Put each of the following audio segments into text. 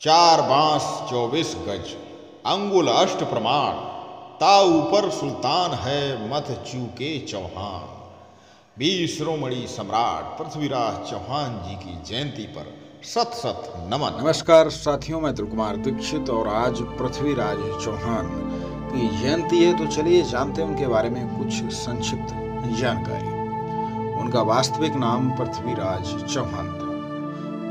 चार बांस 24 गज अंगुल अष्ट प्रमाण, ता ऊपर सुल्तान है मत चूके चौहान। 20 शिरोमणि सम्राट पृथ्वीराज चौहान जी की जयंती पर सत सत नमन। नमस्कार साथियों, मैं ध्रुव कुमार दीक्षित और आज पृथ्वीराज चौहान की जयंती है, तो चलिए जानते हैं उनके बारे में कुछ संक्षिप्त जानकारी। उनका वास्तविक नाम पृथ्वीराज चौहान था।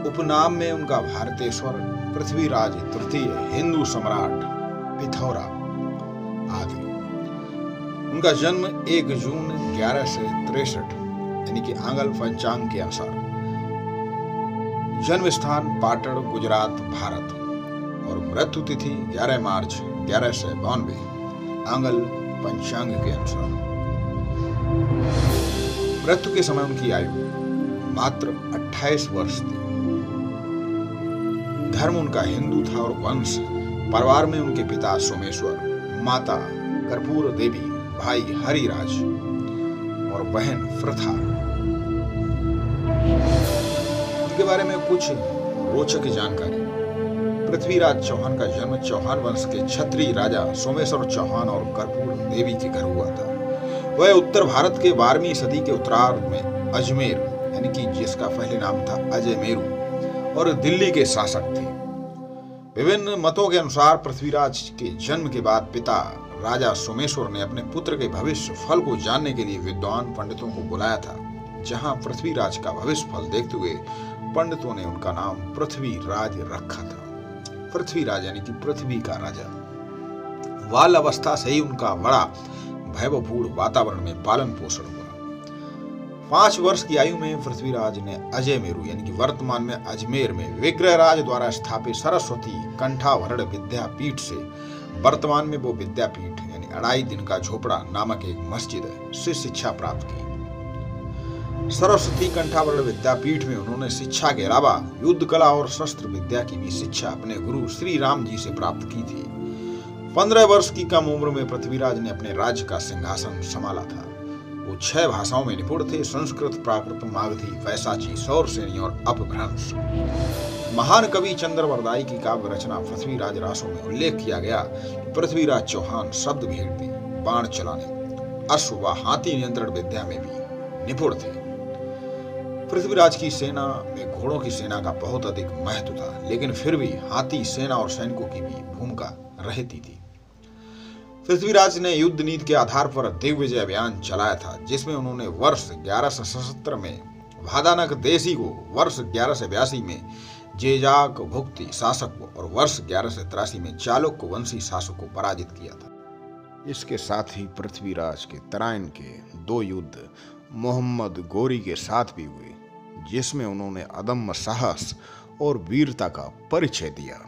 उपनाम में उनका भारतेश्वर, पृथ्वीराज तृतीय, हिंदू सम्राट, पिथौरा आदि। उनका जन्म 1 जून 1163 यानी कि आंगल पंचांग के अनुसार, जन्म स्थान पाटण, गुजरात, भारत, और मृत्यु तिथि 11 मार्च 1192 आंगल पंचांग के अनुसार। मृत्यु के समय उनकी आयु मात्र 28 वर्ष थी। धर्म उनका हिंदू था और वंश, परिवार में उनके पिता सोमेश्वर, माता कर्पूर देवी, भाई हरिराज और बहन प्रथा। उनके बारे में कुछ रोचक जानकारी। पृथ्वीराज चौहान का जन्म चौहान वंश के क्षत्रिय राजा सोमेश्वर चौहान और कर्पूर देवी के घर हुआ था। वह उत्तर भारत के 12वीं सदी के उत्तरार्ध में अजमेर यानी कि जिसका पहले नाम था अजय मेरू और दिल्ली के शासक थे। विभिन्न मतों के अनुसार पृथ्वीराज के जन्म के बाद पिता राजा सोमेश्वर ने अपने पुत्र के भविष्य फल को जानने के लिए विद्वान पंडितों को बुलाया था। जहां पृथ्वीराज का भविष्य फल देखते हुए पंडितों ने उनका नाम पृथ्वीराज रखा था। पृथ्वीराज यानी कि पृथ्वी का राजा। बाल अवस्था से ही उनका बड़ा वैभवपूर्ण वातावरण में पालन पोषण हुआ। 5 वर्ष की आयु में पृथ्वीराज ने अजय मेरू यानी कि वर्तमान में अजमेर में विग्रहराज द्वारा स्थापित सरस्वती कंठाभरण विद्यापीठ से, वर्तमान में वो विद्यापीठ यानी अढ़ाई दिन का झोपड़ा नामक एक मस्जिद है, से शिक्षा प्राप्त की। सरस्वती कंठाभरण विद्यापीठ में उन्होंने शिक्षा के अलावा युद्ध कला और शस्त्र विद्या की भी शिक्षा अपने गुरु श्री राम जी से प्राप्त की थी। 15 वर्ष की कम उम्र में पृथ्वीराज ने अपने राज्य का सिंहासन संभाला था। वो 6 भाषाओं में निपुण थे: संस्कृत, प्राकृत, मागधी, वैशाची, सौरसेनी और अपभ्रंश। महान कवि चंद्रवरदाई की काव्य रचना पृथ्वीराज रासों में उल्लेख किया गया कि पृथ्वीराज चौहान शब्द भेदने, बाण चलाने, अश्व व हाथी नियंत्रण विद्या में भी निपुण थे। पृथ्वीराज की सेना में घोड़ों की सेना का बहुत अधिक महत्व था, लेकिन फिर भी हाथी सेना और सैनिकों की भी भूमिका रहती थी। पृथ्वीराज ने युद्ध नीति के आधार पर दिग्विजय अभियान चलाया था, जिसमें उन्होंने वर्ष 1177 में भादानक देशी को, वर्ष 1182 में जेजाक भुक्ति शासक को और वर्ष 1183 में चालुक्य वंशी शासक को पराजित किया था। इसके साथ ही पृथ्वीराज के तराइन के 2 युद्ध मोहम्मद गोरी के साथ भी हुए, जिसमें उन्होंने अदम्य साहस और वीरता का परिचय दिया।